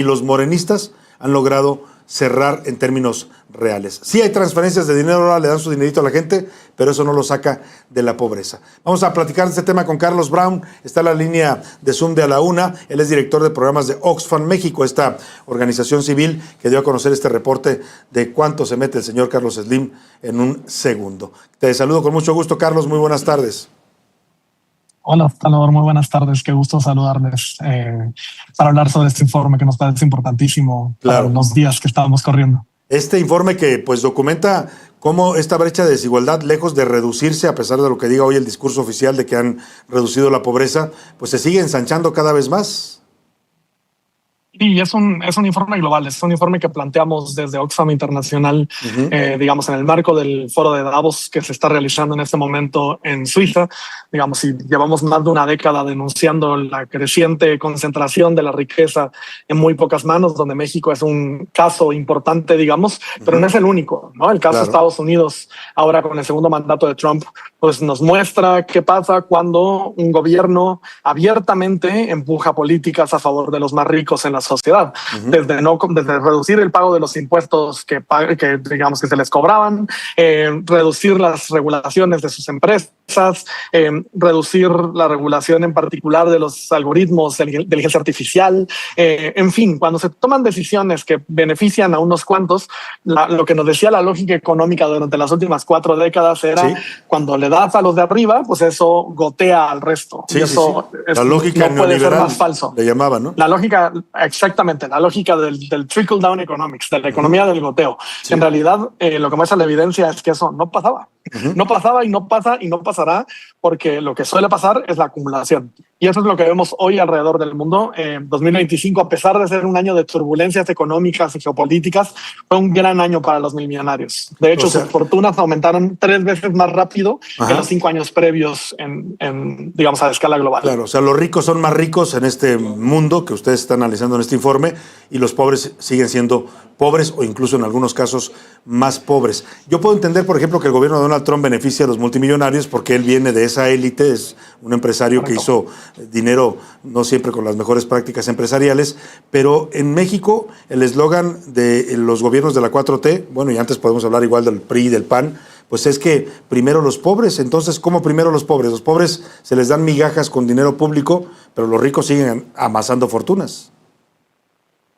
y los morenistas han logrado cerrar en términos reales. Sí hay transferencias de dinero, ahora le dan su dinerito a la gente, pero eso no lo saca de la pobreza. Vamos a platicar de este tema con Carlos Brown, está en la línea de Zoom de A la Una, él es director de programas de Oxfam México, esta organización civil que dio a conocer este reporte de cuánto se mete el señor Carlos Slim en un segundo. Te saludo con mucho gusto, Carlos, muy buenas tardes. Hola, Salvador, muy buenas tardes. Qué gusto saludarles para hablar sobre este informe que nos parece importantísimo para los días que estábamos corriendo. Este informe que pues documenta cómo esta brecha de desigualdad, lejos de reducirse, a pesar de lo que diga hoy el discurso oficial de que han reducido la pobreza, pues se sigue ensanchando cada vez más. Sí, es un informe global, es un informe que planteamos desde Oxfam Internacional, digamos, en el marco del foro de Davos que se está realizando en este momento en Suiza. Digamos, y llevamos más de una década denunciando la creciente concentración de la riqueza en muy pocas manos, donde México es un caso importante, digamos, pero no es el único, ¿no? El caso de Estados Unidos, ahora con el segundo mandato de Trump, pues nos muestra qué pasa cuando un gobierno abiertamente empuja políticas a favor de los más ricos en la sociedad, desde reducir el pago de los impuestos que digamos que se les cobraban, reducir las regulaciones de sus empresas, reducir la regulación en particular de los algoritmos de inteligencia artificial, en fin, cuando se toman decisiones que benefician a unos cuantos, lo que nos decía la lógica económica durante las últimas 4 décadas era cuando le das a los de arriba, pues eso gotea al resto. Sí, y eso la lógica no puede ser más falso. Le llamaban, ¿no? La lógica, exactamente, la lógica del trickle down economics, de la economía del goteo. Sí. En realidad, lo que muestra la evidencia es que eso no pasaba. No pasaba y no pasa y no pasará, porque lo que suele pasar es la acumulación. Y eso es lo que vemos hoy alrededor del mundo. 2025, a pesar de ser un año de turbulencias económicas y geopolíticas, fue un gran año para los millonarios. De hecho, sus fortunas aumentaron 3 veces más rápido que los 5 años previos digamos, a escala global. Claro, o sea, los ricos son más ricos en este mundo que ustedes están analizando en este informe y los pobres siguen siendo pobres o incluso en algunos casos más pobres. Yo puedo entender, por ejemplo, que el gobierno de Donald Trump beneficia a los multimillonarios porque él viene de esa élite, es un empresario que hizo dinero no siempre con las mejores prácticas empresariales, pero en México el eslogan de los gobiernos de la 4T, bueno, y antes podemos hablar igual del PRI y del PAN, pues es que primero los pobres. Entonces, ¿cómo primero los pobres? Los pobres se les dan migajas con dinero público, pero los ricos siguen amasando fortunas.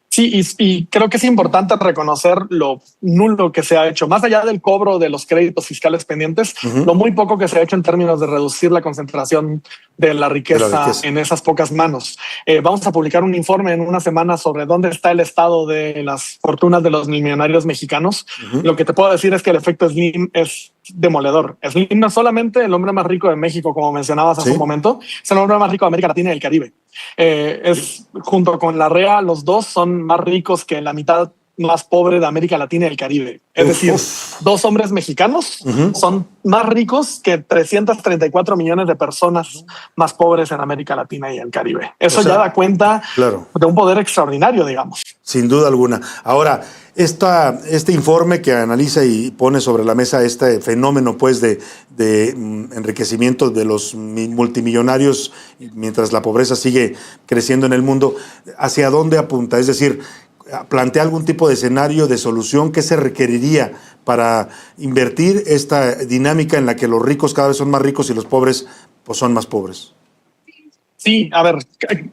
Sí, y creo que es importante reconocer lo nulo que se ha hecho, más allá del cobro de los créditos fiscales pendientes, lo muy poco que se ha hecho en términos de reducir la concentración de la riqueza en esas pocas manos. Vamos a publicar un informe en una semana sobre dónde está el estado de las fortunas de los millonarios mexicanos. Lo que te puedo decir es que el efecto Slim es demoledor. Slim no es solamente el hombre más rico de México, como mencionabas hace un momento, es el hombre más rico de América Latina y el Caribe. Es junto con Larrea, los dos son más ricos que la mitad más pobre de América Latina y el Caribe. Es decir, 2 hombres mexicanos son más ricos que 334 millones de personas más pobres en América Latina y el Caribe. Eso ya da cuenta de un poder extraordinario, digamos. Sin duda alguna. Ahora, este informe que analiza y pone sobre la mesa este fenómeno pues de enriquecimiento de los multimillonarios mientras la pobreza sigue creciendo en el mundo, ¿hacia dónde apunta? Es decir, ¿plantea algún tipo de escenario, de solución? ¿Qué se requeriría para invertir esta dinámica en la que los ricos cada vez son más ricos y los pobres pues son más pobres? Sí, a ver,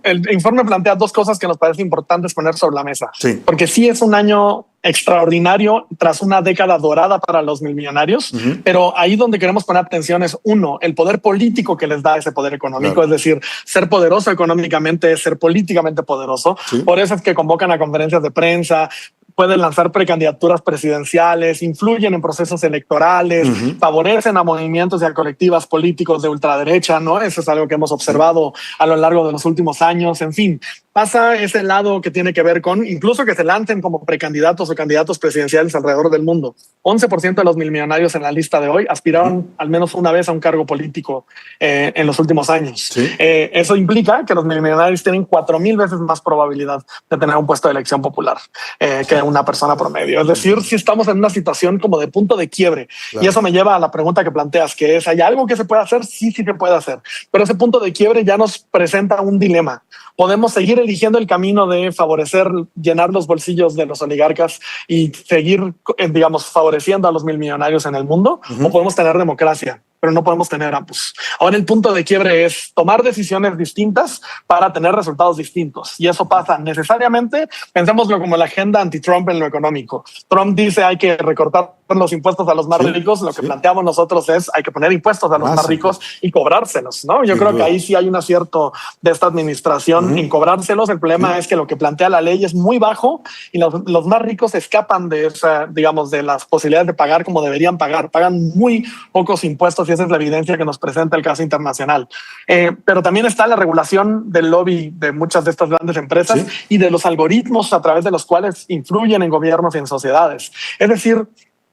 el informe plantea 2 cosas que nos parece importantes poner sobre la mesa. Sí. Porque sí es un año extraordinario tras una década dorada para los millonarios, pero ahí donde queremos poner atención es, 1, el poder político que les da ese poder económico, es decir, ser poderoso económicamente es ser políticamente poderoso. Por eso es que convocan a conferencias de prensa, pueden lanzar precandidaturas presidenciales, influyen en procesos electorales, favorecen a movimientos y a colectivas políticos de ultraderecha, ¿no? Eso es algo que hemos observado a lo largo de los últimos años. En fin, pasa ese lado que tiene que ver con incluso que se lancen como precandidatos o candidatos presidenciales alrededor del mundo. 11% de los millonarios en la lista de hoy aspiraron al menos una vez a un cargo político en los últimos años. Eso implica que los millonarios tienen 4,000 veces más probabilidad de tener un puesto de elección popular que una persona promedio. Es decir, si estamos en una situación como de punto de quiebre. Claro. Y eso me lleva a la pregunta que planteas, que es, ¿hay algo que se puede hacer? Sí, sí se puede hacer. Pero ese punto de quiebre ya nos presenta un dilema. Podemos seguir eligiendo el camino de favorecer, llenar los bolsillos de los oligarcas y seguir, digamos, favoreciendo a los milmillonarios en el mundo, o podemos tener democracia, pero no podemos tener ambos. Ahora el punto de quiebre es tomar decisiones distintas para tener resultados distintos. Y eso pasa necesariamente, pensémoslo como la agenda anti-Trump en lo económico. Trump dice hay que recortar los impuestos a los más ricos. Lo que planteamos nosotros es hay que poner impuestos a los más ricos y cobrárselos, ¿no? Yo creo que ahí sí hay un acierto de esta administración en cobrárselos. El problema es que lo que plantea la ley es muy bajo y los más ricos escapan de esa, digamos, de las posibilidades de pagar como deberían pagar. Pagan muy pocos impuestos y esa es la evidencia que nos presenta el caso internacional. Pero también está la regulación del lobby de muchas de estas grandes empresas y de los algoritmos a través de los cuales influyen en gobiernos y en sociedades. Es decir,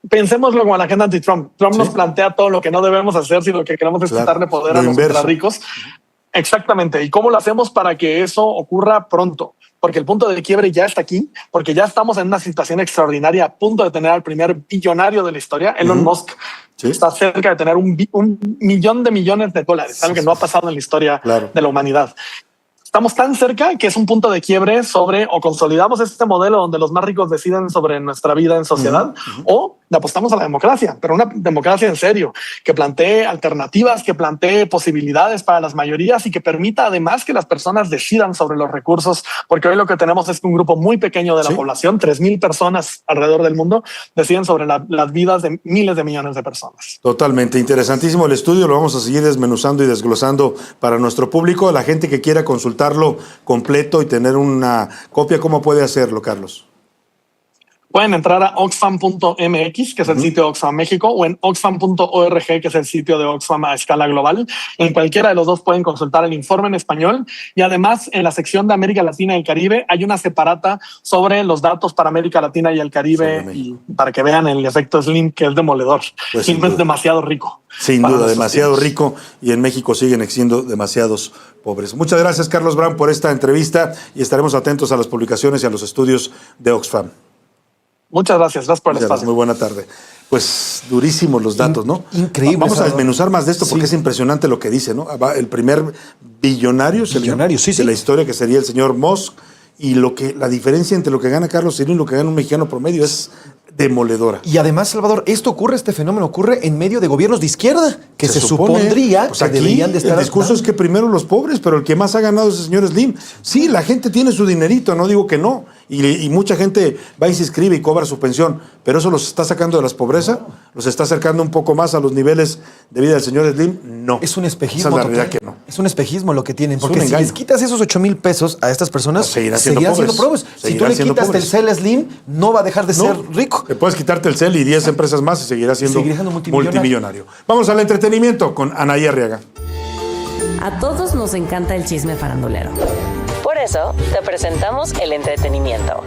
pensémoslo como la agenda anti-Trump. Trump nos plantea todo lo que no debemos hacer si lo que queremos es quitarle poder a los ultrarricos. Exactamente. ¿Y cómo lo hacemos para que eso ocurra pronto? Porque el punto de quiebre ya está aquí, porque ya estamos en una situación extraordinaria a punto de tener al primer billonario de la historia. Elon Musk está cerca de tener un millón de millones de dólares, algo que no ha pasado en la historia de la humanidad. Estamos tan cerca que es un punto de quiebre sobre o consolidamos este modelo donde los más ricos deciden sobre nuestra vida en sociedad o le apostamos a la democracia, pero una democracia en serio, que plantee alternativas, que plantee posibilidades para las mayorías y que permita además que las personas decidan sobre los recursos, porque hoy lo que tenemos es que un grupo muy pequeño de la población, 3,000 personas alrededor del mundo, deciden sobre las vidas de miles de millones de personas. Totalmente interesantísimo el estudio, lo vamos a seguir desmenuzando y desglosando para nuestro público. La gente que quiera consultarlo completo y tener una copia, ¿cómo puede hacerlo, Carlos? Pueden entrar a oxfam.mx, que es el sitio de Oxfam México, o en oxfam.org, que es el sitio de Oxfam a escala global. En cualquiera de los dos pueden consultar el informe en español. Y además, en la sección de América Latina y el Caribe, hay una separata sobre los datos para América Latina y el Caribe, y para que vean el efecto Slim, que es demoledor. Pues Slim es demasiado rico. Sin duda, demasiado rico, y en México siguen existiendo demasiados pobres. Muchas gracias, Carlos Brown, por esta entrevista, y estaremos atentos a las publicaciones y a los estudios de Oxfam. Muchas gracias por el espacio. Muy buena tarde. Pues durísimos los datos, ¿no? Increíble. Vamos a desmenuzar más de esto porque es impresionante lo que dice, ¿no? El primer billonario de la historia, que sería el señor Musk, y la diferencia entre lo que gana Carlos Slim y lo que gana un mexicano promedio es demoledora. Y además, Salvador, este fenómeno ocurre en medio de gobiernos de izquierda, que se supondría pues que aquí deberían de estar... El discurso es que primero los pobres, pero el que más ha ganado es el señor Slim. Sí, la gente tiene su dinerito, no digo que no, y mucha gente va y se inscribe y cobra su pensión, pero eso los está sacando de la pobreza, los está acercando un poco más a los niveles de vida del señor Slim. No. Es un espejismo. Esa es la realidad que no. Es un espejismo lo que tienen, porque si les quitas esos 8,000 pesos a estas personas, seguirán siendo pobres. Si tú le quitas el Cel Slim, no va a dejar de ser rico. Le puedes quitarte el Cel y 10 empresas más y seguirá siendo multimillonario. Vamos al entretenimiento con Anaí Arriaga. A todos nos encanta el chisme farandulero. Por eso te presentamos el entretenimiento.